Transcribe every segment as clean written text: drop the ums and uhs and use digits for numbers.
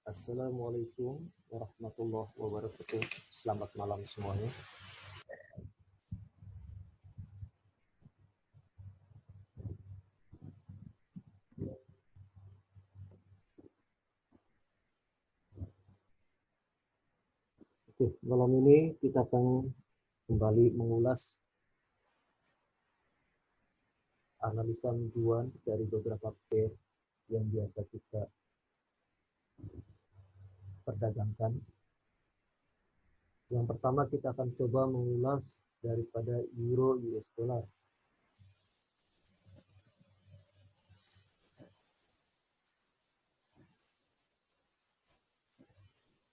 Assalamualaikum warahmatullahi wabarakatuh. Selamat malam semuanya. Oke, malam ini kita akan kembali mengulas analisa mingguan dari beberapa pair yang biasa kita perdagangkan. Yang pertama kita akan coba mengulas daripada Euro US Dollar.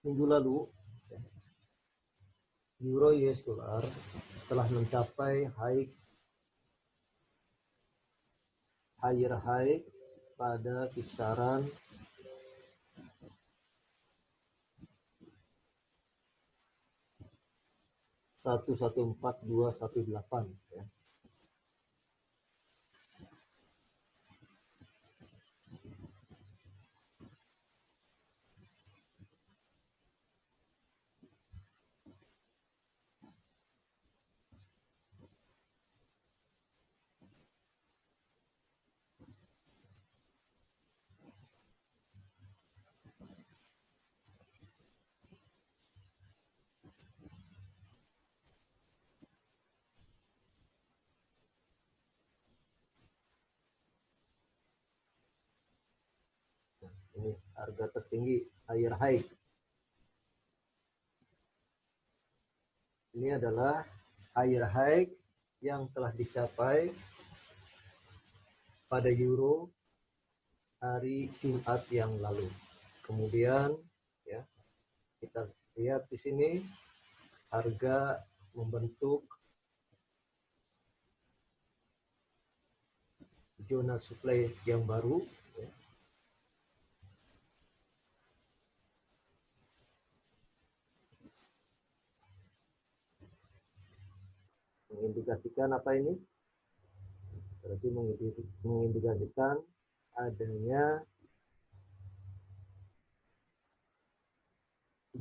Minggu lalu Euro US Dollar telah mencapai higher high pada kisaran 114218 ya. Ini harga tertinggi higher high. Ini adalah higher high yang telah dicapai pada euro hari Jumat yang lalu. Kemudian ya, kita lihat di sini harga membentuk zona supply yang baru ya. Mengindikasikan apa ini? Berarti mengindikasikan adanya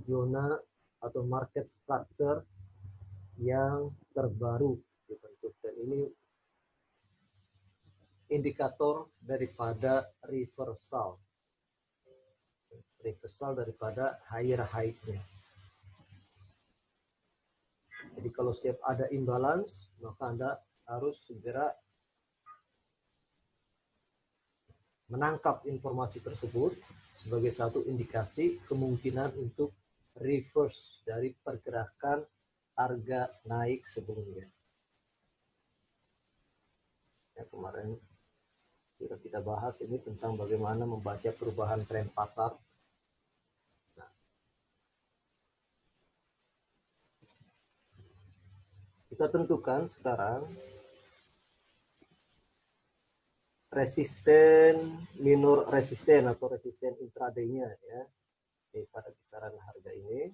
zona atau market structure yang terbaru dibentuk, dan ini indikator daripada reversal daripada higher high-nya. Jadi kalau setiap ada imbalance, maka Anda harus segera menangkap informasi tersebut sebagai satu indikasi kemungkinan untuk reverse dari pergerakan harga naik sebelumnya. Ya, kemarin kita bahas ini tentang bagaimana membaca perubahan tren pasar. Nah, kita tentukan sekarang resisten minor resisten atau resisten intraday-nya ya, pada kisaran harga ini.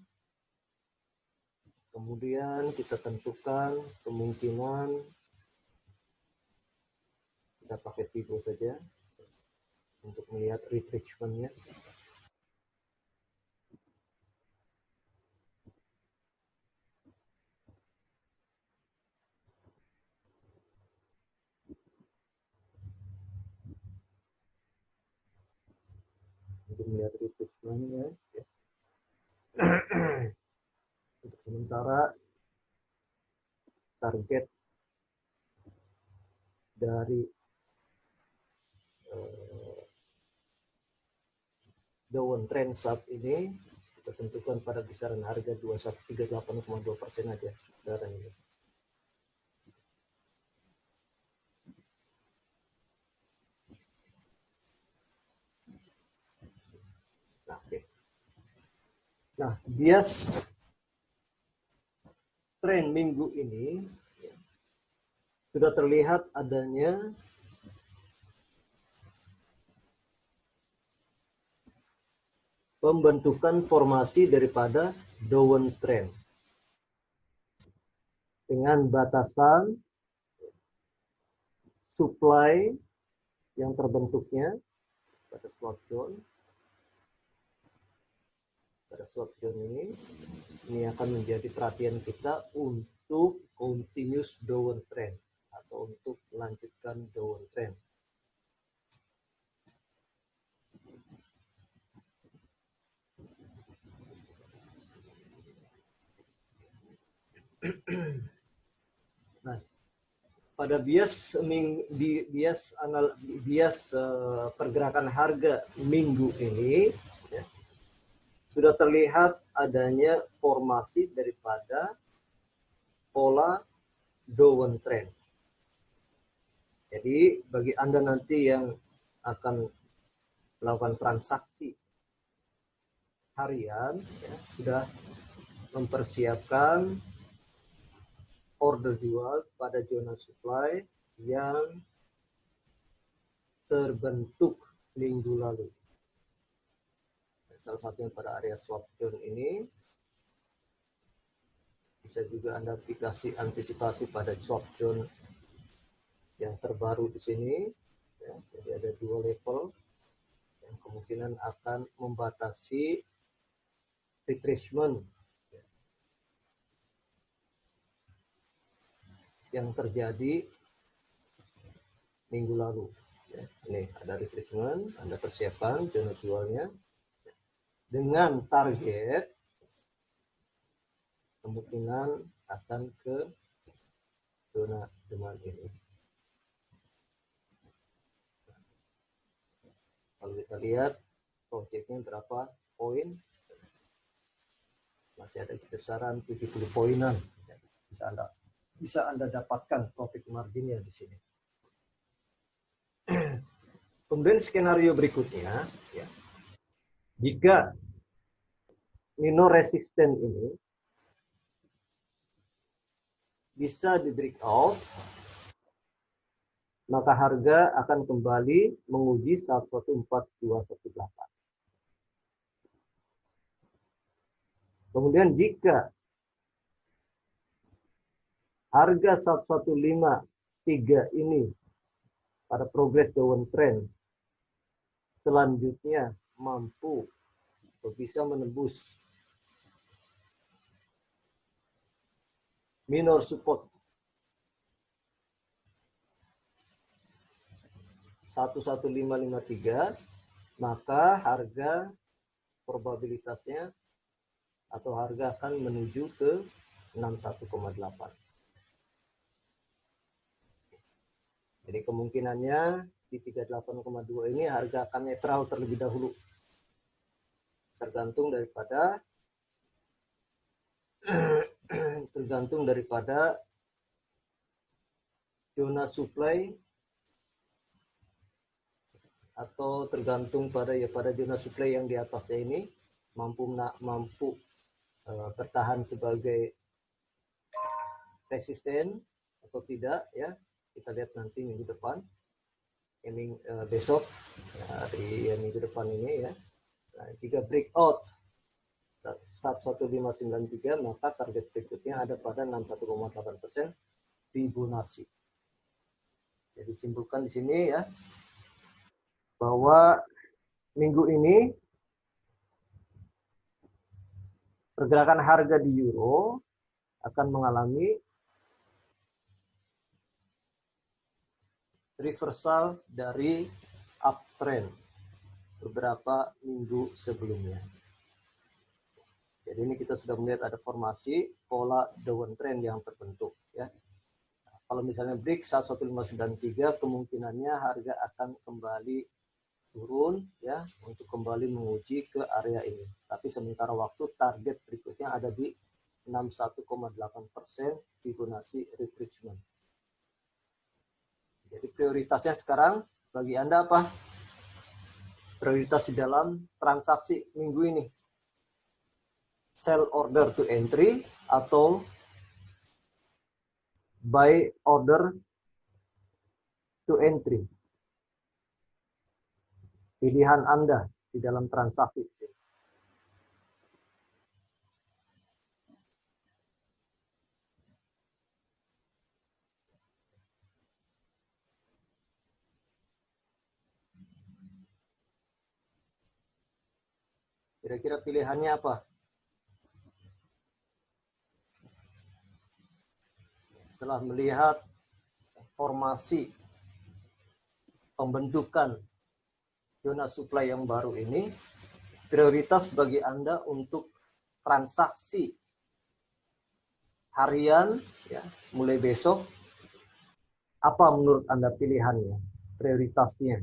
Kemudian kita tentukan kemungkinan, kita pakai Fibo saja untuk melihat retracement-nya. Untuk melihat retracement-nya ya. Untuk sementara target dari downward trend saat ini kita tentukan pada kisaran harga 2138,2% aja sekarang ini. Nah, bias tren minggu ini ya, sudah terlihat adanya pembentukan formasi daripada downward trend dengan batasan supply yang terbentuknya pada swap zone swap zone ini akan menjadi perhatian kita untuk continuous downward trend atau untuk melanjutkan downward trend. Nah, pada bias pergerakan harga minggu ini ya, sudah terlihat adanya formasi daripada pola downward trend. Jadi bagi Anda nanti yang akan melakukan transaksi harian ya, sudah mempersiapkan order jual pada zona supply yang terbentuk minggu lalu. Salah satunya pada area swap zone ini. Bisa juga Anda antisipasi pada swap zone yang terbaru di sini. Ya, jadi ada dua level yang kemungkinan akan membatasi retracement yang terjadi minggu lalu. Ya, ini ada retracement, Anda persiapkan zona jualnya dengan target kemungkinan akan ke zona demand ini. Kalau kita lihat proyeknya berapa poin, masih ada kisaran 70 poinan. Bisa Anda dapatkan profit marginnya di sini. Kemudian skenario berikutnya, ya, jika minor resisten ini bisa di breakout, maka harga akan kembali menguji 114.218. Kemudian jika harga 1153 ini pada progress downward trend selanjutnya mampu atau bisa menembus minor support 11553, maka harga probabilitasnya atau harga akan menuju ke 61,8. Jadi kemungkinannya di 38,2 ini harga akan netral terlebih dahulu. Tergantung daripada zona supply atau tergantung pada zona supply yang di atasnya ini mampu bertahan sebagai resisten atau tidak ya. Kita lihat nanti minggu depan, besok hari minggu depan ini ya. Nah, jika breakout 11593, maka target berikutnya ada pada 61,8% Fibonacci. Jadi simpulkan di sini ya bahwa minggu ini pergerakan harga di euro akan mengalami reversal dari uptrend beberapa minggu sebelumnya. Jadi ini kita sudah melihat ada formasi pola downward trend yang terbentuk ya. Nah, kalau misalnya break 11593, kemungkinannya harga akan kembali turun ya untuk kembali menguji ke area ini. Tapi sementara waktu target berikutnya ada di 61,8% Fibonacci retracement. Jadi prioritasnya sekarang bagi Anda apa? Prioritas di dalam transaksi minggu ini. Sell order to entry atau buy order to entry. Pilihan Anda di dalam transaksi. Kira-kira pilihannya apa? setelah melihat formasi pembentukan zona supply yang baru ini, prioritas bagi Anda untuk transaksi harian ya, mulai besok, apa menurut Anda pilihannya, prioritasnya?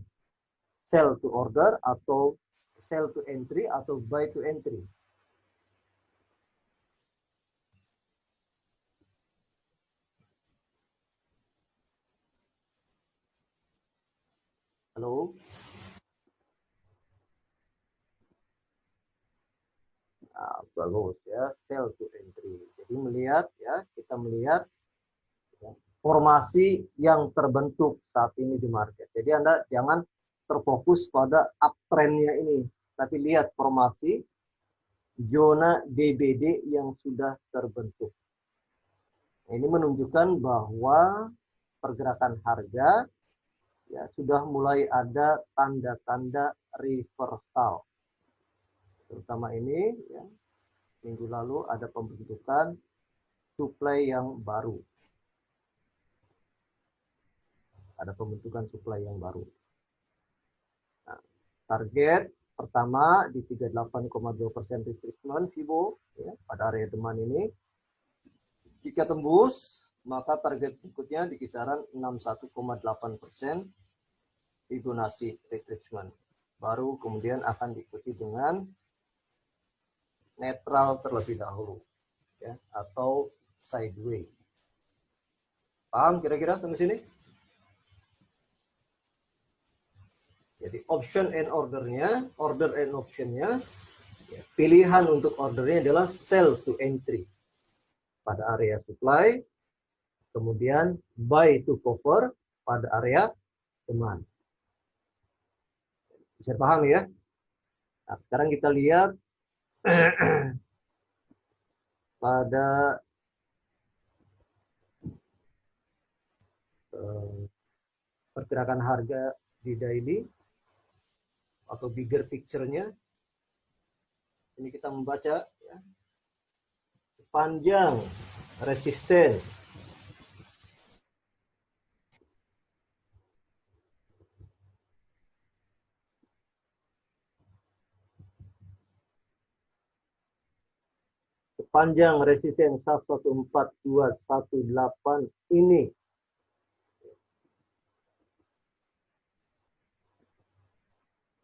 Sell to order atau sell to entry atau buy to entry? Halo? Nah, bagus ya, sell to entry. Jadi melihat ya, kita melihat ya, formasi yang terbentuk saat ini di market. Jadi Anda jangan terfokus pada uptrendnya ini, tapi lihat formasi zona DBD yang sudah terbentuk. Ini menunjukkan bahwa pergerakan harga ya sudah mulai ada tanda-tanda reversal. Terutama ini ya, minggu lalu ada pembentukan supply yang baru. Ada pembentukan supply yang baru. Nah, target pertama di 38,2% retracement Fibo ya, pada area demand ini. Jika tembus, maka target berikutnya di kisaran 61,8% Fibonacci retracement. Baru kemudian akan diikuti dengan netral terlebih dahulu ya, atau sideways. Paham kira-kira sampai sini? Jadi option and ordernya, order and optionnya, ya, pilihan untuk ordernya adalah sell to entry pada area supply, kemudian buy to cover pada area demand. Bisa paham ya? Nah, sekarang kita lihat pada pergerakan harga di daily atau bigger picture-nya. Ini kita membaca ya, sepanjang resisten sepanjang resisten 114.218 ini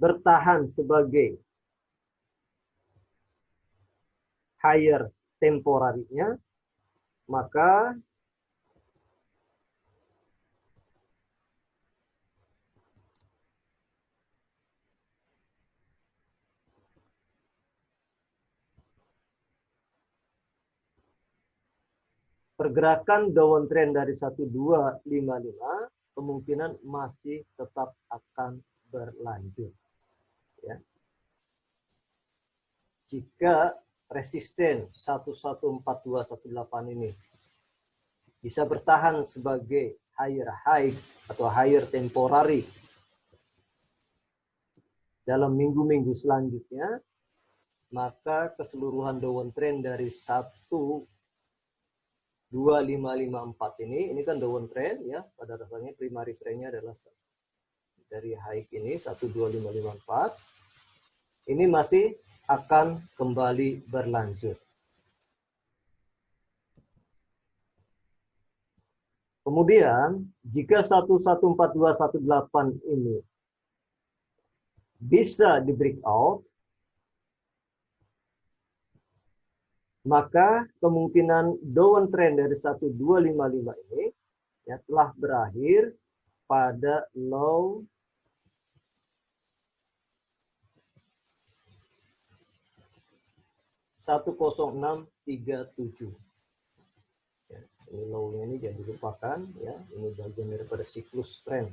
bertahan sebagai higher temporary-nya, maka pergerakan downtrend dari 1255 kemungkinan masih tetap akan berlanjut. Ya. Jika resisten 114218 ini bisa bertahan sebagai higher high atau higher temporary dalam minggu-minggu selanjutnya, maka keseluruhan downtrend dari 12554 ini kan downtrend ya, pada dasarnya primary trendnya adalah dari high ini 12554 ini masih akan kembali berlanjut. Kemudian jika 114218 ini bisa di breakout, maka kemungkinan downtrend dari 1255 ini ya, telah berakhir pada low 10637. Ya, ini low-nya ini jangan dilupakan ya, ini bagian daripada siklus trend.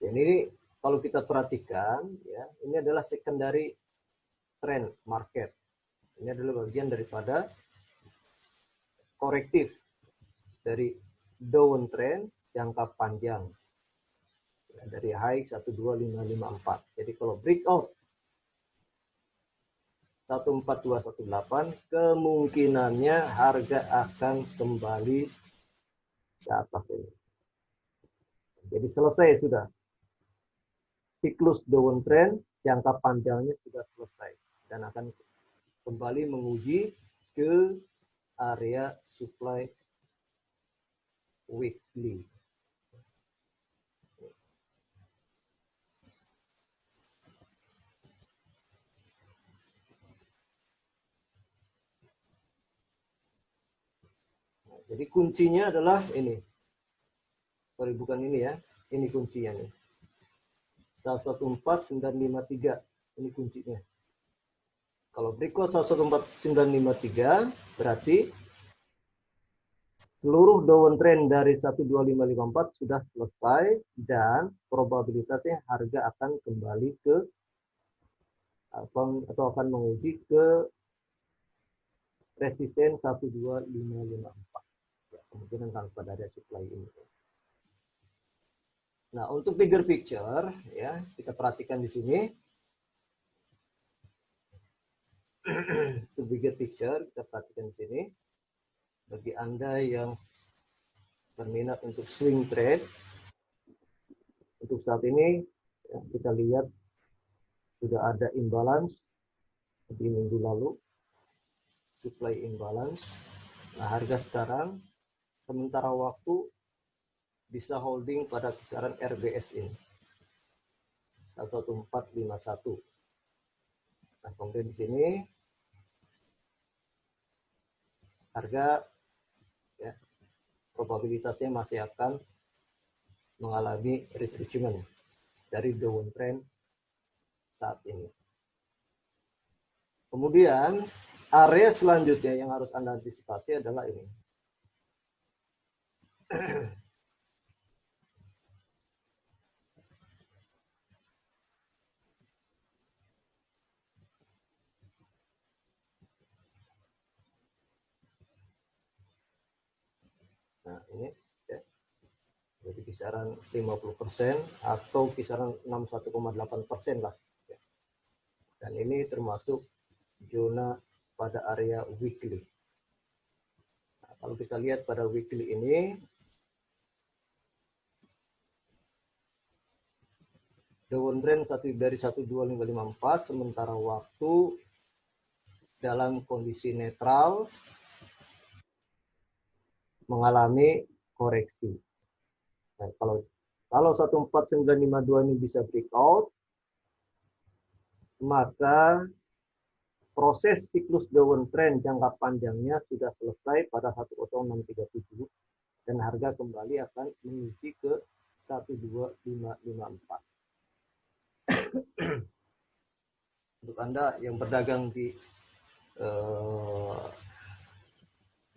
Dan ini kalau kita perhatikan ya, ini adalah secondary trend market. Ini adalah bagian daripada korektif dari downtrend jangka panjang. dari high 12554. Jadi kalau breakout 14218, kemungkinannya harga akan kembali ke atas ini. Jadi selesai sudah. Siklus downtrend jangka panjangnya sudah selesai dan akan kembali menguji ke area supply weekly. Jadi kuncinya adalah ini. Sorry, bukan ini ya. Ini kuncinya nih. 114953. Ini kuncinya. Kalau breakout 114953 berarti seluruh downtrend dari 12554 sudah selesai dan probabilitasnya harga akan kembali ke atau akan menguji ke resisten 12554. Ya, kemungkinan akan pada area supply ini. Nah, untuk bigger picture ya, kita perhatikan di sini. Untuk bigger picture kita perhatikan di sini. Bagi Anda yang berminat untuk swing trade, untuk saat ini ya, kita lihat sudah ada imbalance di minggu lalu, supply imbalance. Nah, harga sekarang sementara waktu bisa holding pada kisaran RBS ini 11451. Nah, kemudian di sini harga ya, probabilitasnya masih akan mengalami retracement dari downtrend saat ini. Kemudian area selanjutnya yang harus Anda antisipasi adalah ini. Nah, ini ya. Jadi kisaran 50% atau kisaran 61,8% lah. Ya. Dan ini termasuk zona pada area weekly. Nah, kalau kita lihat pada weekly ini, downtrend dari 12554 sementara waktu dalam kondisi netral mengalami koreksi. Nah, kalau 14952 ini bisa breakout, maka proses siklus downtrend jangka panjangnya sudah selesai pada 10637 dan harga kembali akan menuju ke 12554. Untuk Anda yang berdagang di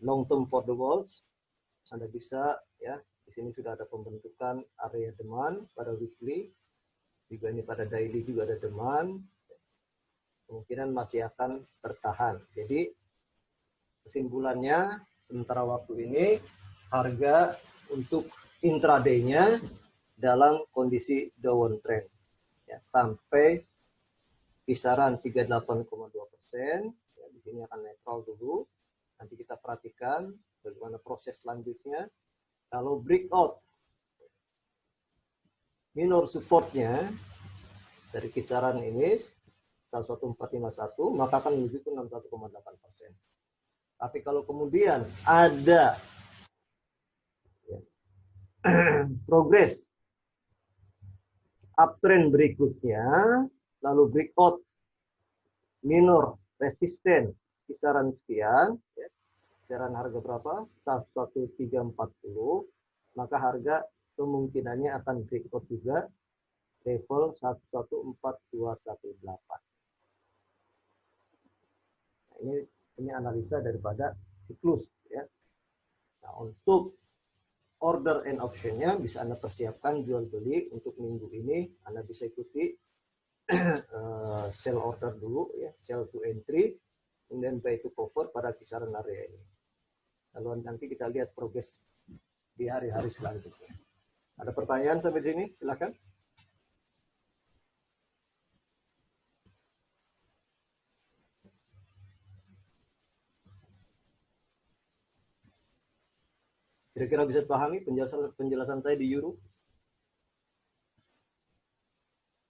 long term for the world, Anda bisa ya, di sini sudah ada pembentukan area demand pada weekly, juga ini pada daily juga ada demand, kemungkinan masih akan bertahan. Jadi kesimpulannya sementara waktu ini harga untuk intraday-nya dalam kondisi downtrend ya, sampai kisaran 38,2%. Ya, di sini akan netral dulu. Nanti kita perhatikan bagaimana proses selanjutnya. Kalau breakout minor supportnya dari kisaran ini 11451, maka akan menuju ke 61,8%. Tapi kalau kemudian ada ya, progres uptrend berikutnya, lalu breakout minor resisten kisaran sekian, ya, kisaran harga berapa? 11340, maka harga kemungkinannya akan breakout juga level 114218. Nah, ini analisa daripada siklus ya. Nah, untuk order and optionnya bisa Anda persiapkan jual beli untuk minggu ini. Anda bisa ikuti sell order dulu ya, sell to entry, kemudian buy to cover pada kisaran area ini. Lalu nanti kita lihat progres di hari-hari selanjutnya. Ada pertanyaan sampai sini? Silakan. Kira-kira bisa pahami penjelasan saya di euro?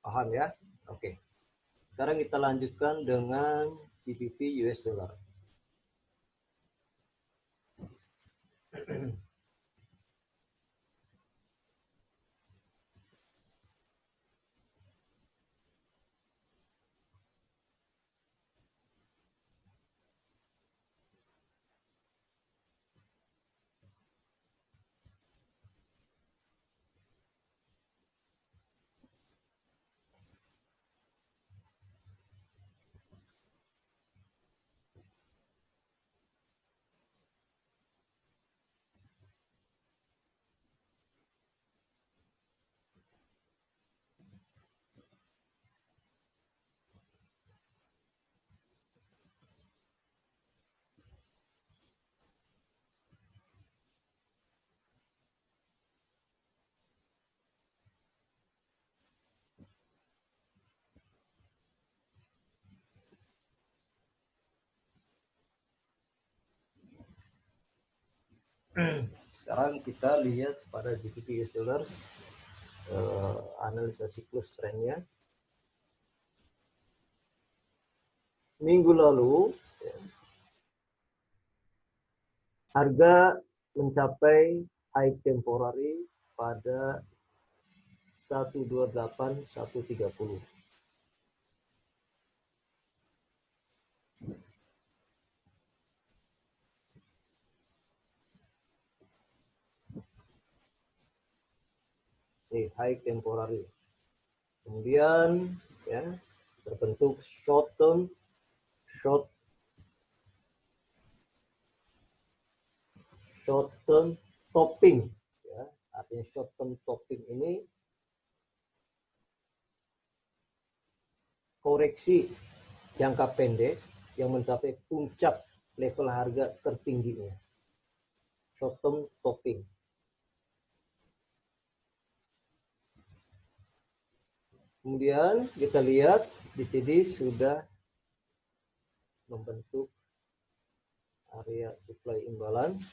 Paham ya? Oke. Sekarang kita lanjutkan dengan GBP US dollar. Sekarang kita lihat pada GBP US dollar, analisa siklus trennya. Minggu lalu harga mencapai high temporary pada 128.130. High temporary. Kemudian ya terbentuk short term topping ya. Artinya short term topping ini koreksi jangka pendek yang mencapai puncak level harga tertingginya. Short term topping. Kemudian kita lihat di sini sudah membentuk area supply imbalance.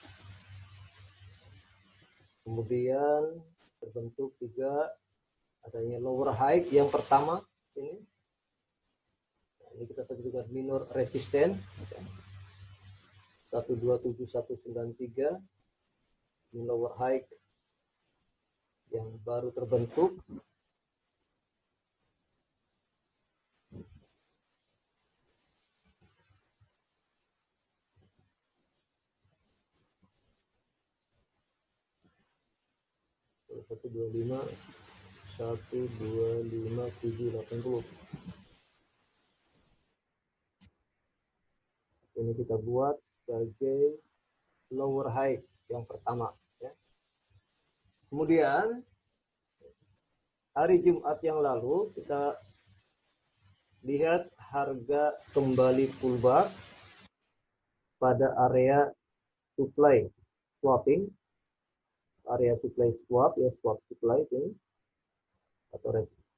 Kemudian terbentuk juga adanya lower high yang pertama ini. Nah, ini kita sebut dengan minor resistance 127193. Ini lower high yang baru terbentuk. Satu dua lima 125.780. Ini kita buat sebagai lower high yang pertama ya. Kemudian hari Jumat yang lalu kita lihat harga kembali pullback pada area supply swapping, area supply swap ya, swap supply ini atau resistance.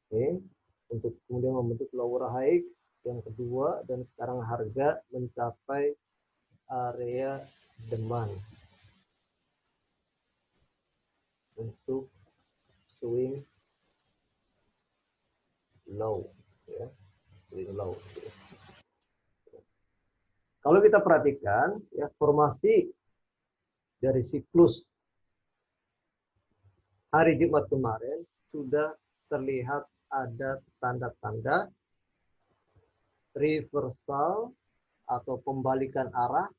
Oke, untuk kemudian membentuk lower high yang kedua, dan sekarang harga mencapai area demand untuk swing low ya, swing low. Kalau kita perhatikan ya, formasi dari siklus hari Jumat kemarin sudah terlihat ada tanda-tanda reversal atau pembalikan arah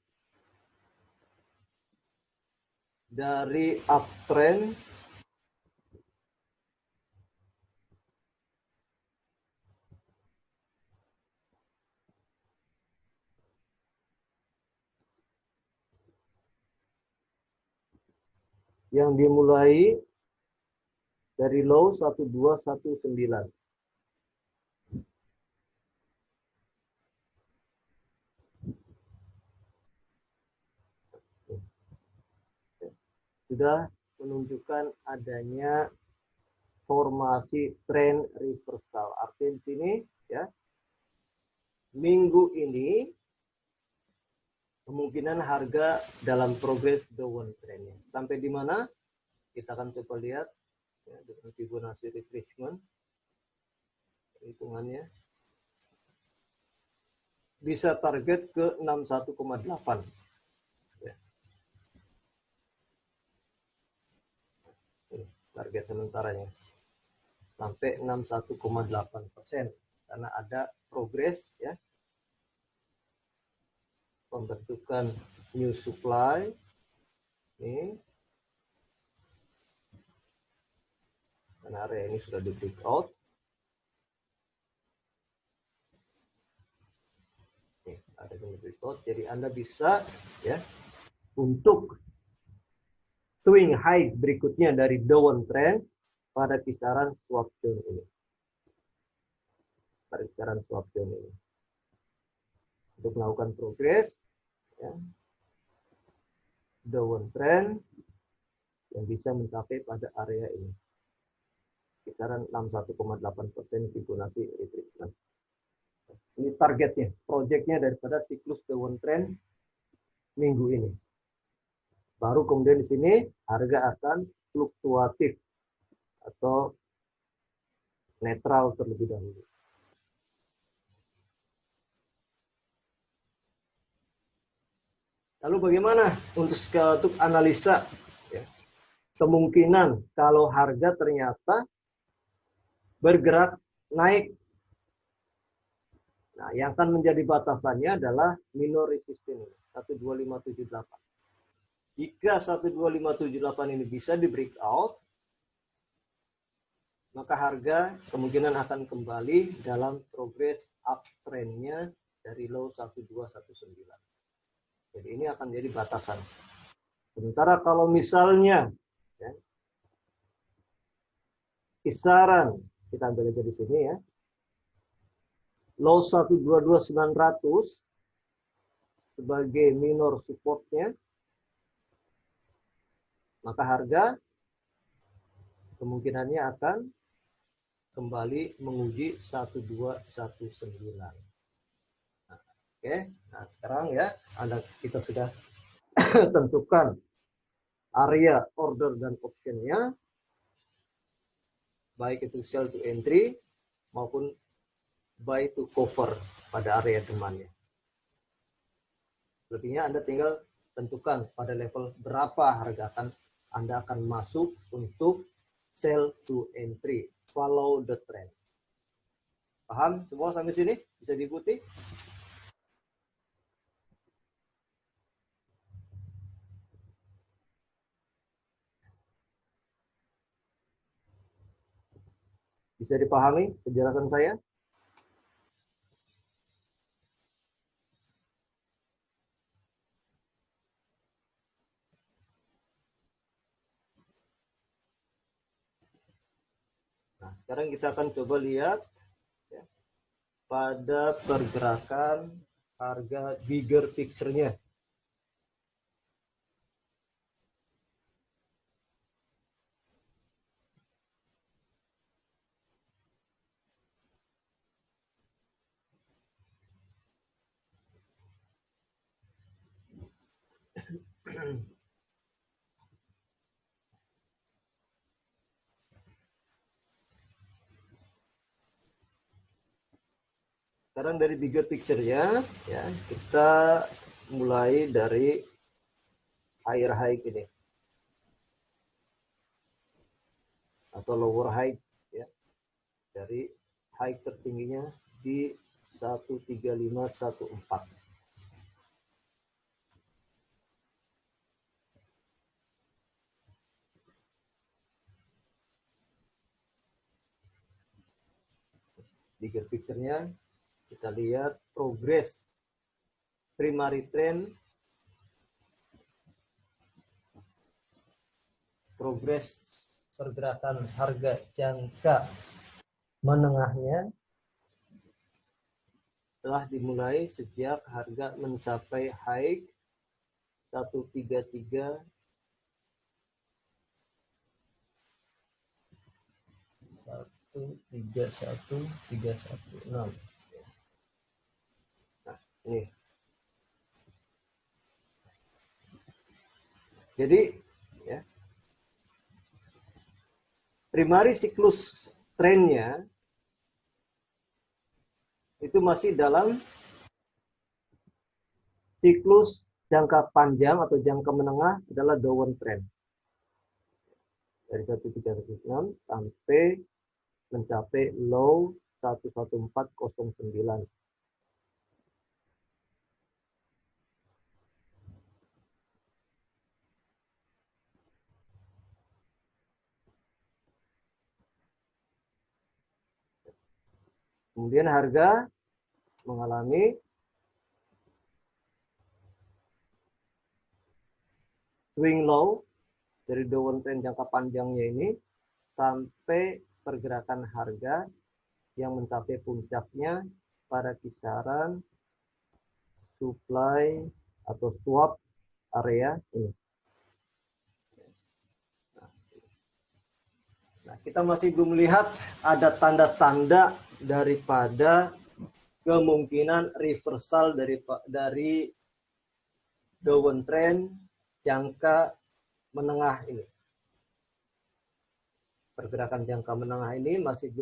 dari uptrend yang dimulai dari low 1219. sudah menunjukkan adanya formasi tren reversal. Artinya di sini ya, minggu ini kemungkinan harga dalam progres downward trendnya. Sampai di mana? Kita akan coba lihat ya, dengan Fibonacci retracement hitungannya. Bisa target ke 61,8. Ya. Ini target sementaranya. Sampai 61,8%. Karena ada progres ya. Pembentukan new supply. Ini. Dan area ini sudah di breakout. Ada di breakout. Jadi Anda bisa ya untuk swing high berikutnya dari downward trend pada kisaran swap zone ini. Pada kisaran swap zone ini. Untuk melakukan progres ya, downward trend yang bisa mencapai pada area ini. Kisaran 61,8% Fibonacci retracement. Ini targetnya, proyeknya daripada siklus downward trend minggu ini. Baru kemudian di sini harga akan fluktuatif atau netral terlebih dahulu. Lalu bagaimana untuk analisa ya, kemungkinan kalau harga ternyata bergerak naik. Nah, yang akan menjadi batasannya adalah minor resistance 12578. Jika 12578 ini bisa di breakout, maka harga kemungkinan akan kembali dalam progres uptrendnya dari low 1219. Jadi ini akan jadi batasan. Sementara kalau misalnya ya, kisaran, kita ambil aja di sini ya, low 122900 sebagai minor supportnya, maka harga kemungkinannya akan kembali menguji 1219. Nah, oke, nah sekarang ya kita sudah tentukan area order dan optionnya, baik itu sell to entry maupun buy to cover pada area temannya. Lebihnya Anda tinggal tentukan pada level berapa harga Anda akan masuk untuk sell to entry, follow the trend. Paham semua sampai sini? Bisa diikuti? Bisa dipahami penjelasan saya? Nah, sekarang kita akan coba lihat ya, pada pergerakan harga bigger picture-nya. Sekarang dari bigger picture-nya ya, kita mulai dari higher high ini atau lower high ya, dari high tertingginya di 13514. Bigger picture-nya kita lihat progres primary trend, progres pergerakan harga jangka menengahnya telah dimulai sejak harga mencapai high 133 31316. Nah, ini. Jadi ya, primary siklus trennya itu masih dalam siklus jangka panjang atau jangka menengah adalah downward trend. Dari 1316 sampai mencapai low 11409. Kemudian harga mengalami swing low dari downward trend jangka panjangnya ini sampai pergerakan harga yang mencapai puncaknya pada kisaran supply atau swap area ini. Nah, kita masih belum melihat ada tanda-tanda daripada kemungkinan reversal dari downward trend jangka menengah ini. Pergerakan jangka menengah ini masih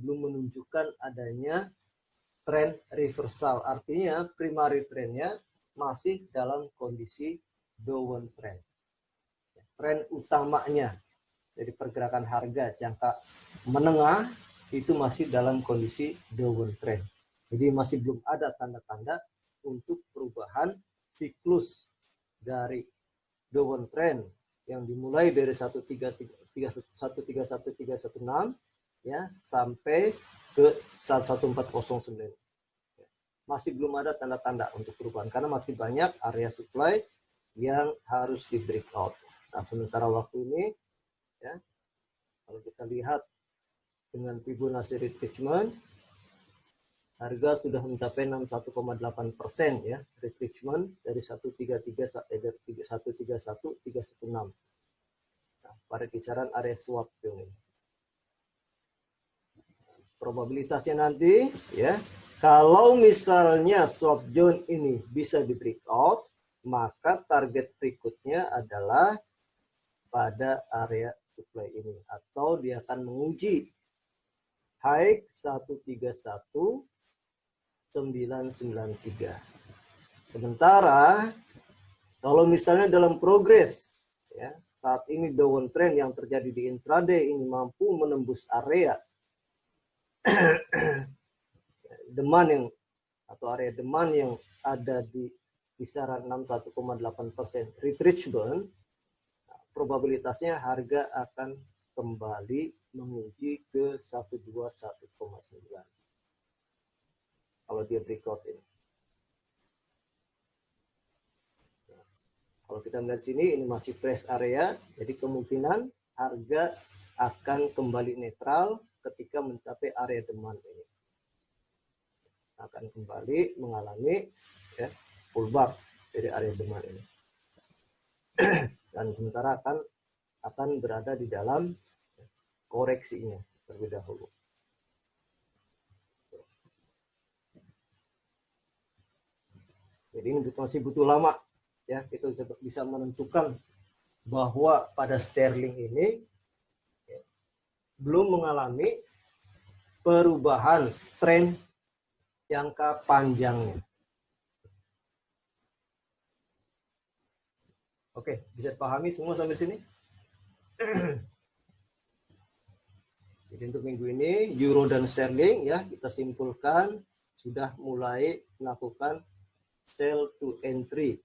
belum menunjukkan adanya tren reversal. Artinya primary trendnya masih dalam kondisi downward trend. Tren utamanya dari pergerakan harga jangka menengah itu masih dalam kondisi downward trend. Jadi masih belum ada tanda-tanda untuk perubahan siklus dari downward trend yang dimulai dari 131316 ya sampai ke 11409. Masih belum ada tanda-tanda untuk perubahan karena masih banyak area supply yang harus di breakout. Nah, sementara waktu ini ya, kalau kita lihat dengan Fibonacci retracement, harga sudah mencapai 61,8% ya retracement dari 131,316. Nah, pada kisaran area swap ini. Probabilitasnya nanti ya, kalau misalnya swap zone ini bisa di breakout, maka target berikutnya adalah pada area supply ini atau dia akan menguji high 131993. Sementara kalau misalnya dalam progres ya, saat ini downward trend yang terjadi di intraday ini mampu menembus area demand yang atau area demand yang ada di kisaran 61,8% retracement, probabilitasnya harga akan kembali menguji ke 121,9 kalau dia breakout ini. Nah, kalau kita melihat sini ini masih price area, jadi kemungkinan harga akan kembali netral ketika mencapai area demand ini. Akan kembali mengalami ya, pullback dari area demand ini. Dan sementara akan berada di dalam koreksinya terlebih dahulu. Jadi ini masih butuh lama ya kita bisa menentukan bahwa pada sterling ini ya, belum mengalami perubahan tren jangka panjangnya. Oke, bisa dipahami semua sampai sini? Jadi untuk minggu ini euro dan sterling ya kita simpulkan sudah mulai melakukan sell to entry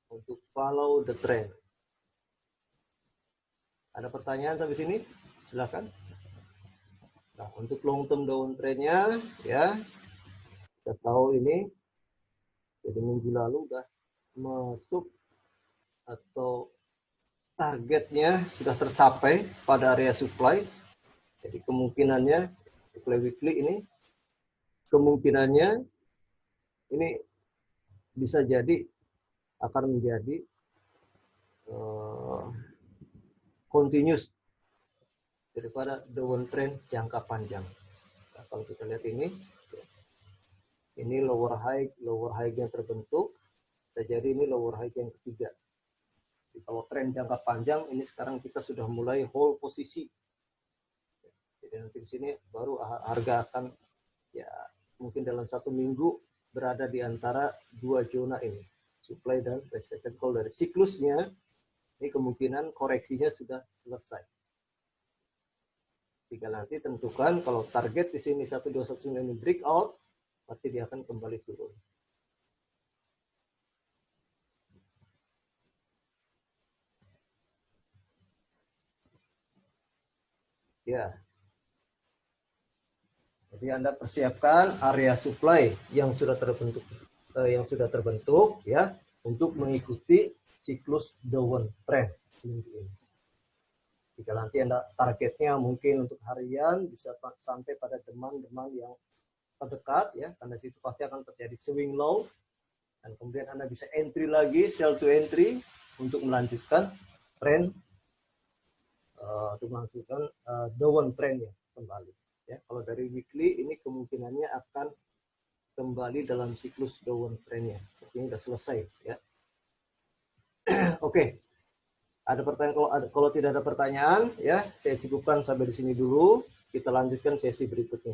untuk follow the trend. Ada pertanyaan sampai sini? Silakan. Nah, untuk long term down trendnya ya kita tahu ini jadi minggu lalu udah masuk atau targetnya sudah tercapai pada area supply. Jadi kemungkinannya supply weekly ini kemungkinannya ini bisa jadi akan menjadi continuous daripada downtrend jangka panjang. Nah, kalau kita lihat ini lower high yang terbentuk, bisa jadi ini lower high yang ketiga. Jadi kalau tren jangka panjang ini sekarang kita sudah mulai hold posisi. Jadi nanti di sini baru harga akan ya mungkin dalam 1 minggu berada di antara 2 zona ini, supply dan resistance. Kalau dari siklusnya ini kemungkinan koreksinya sudah selesai. Tinggal nanti tentukan kalau target di sini 1219 ini breakout, pasti dia akan kembali turun. Ya. Jadi Anda persiapkan area supply yang sudah terbentuk ya untuk mengikuti siklus downtrend minggu ini. Jika nanti Anda targetnya mungkin untuk harian bisa sampai pada demand yang terdekat ya, karena situ pasti akan terjadi swing low dan kemudian Anda bisa entry lagi, sell to entry untuk melanjutkan trend downtrendnya kembali ya. Kalau dari weekly ini kemungkinannya akan kembali dalam siklus downtrendnya. Ini sudah selesai ya. Oke. Ada pertanyaan? Kalau tidak ada pertanyaan ya, saya cukupkan sampai di sini dulu. Kita lanjutkan sesi berikutnya.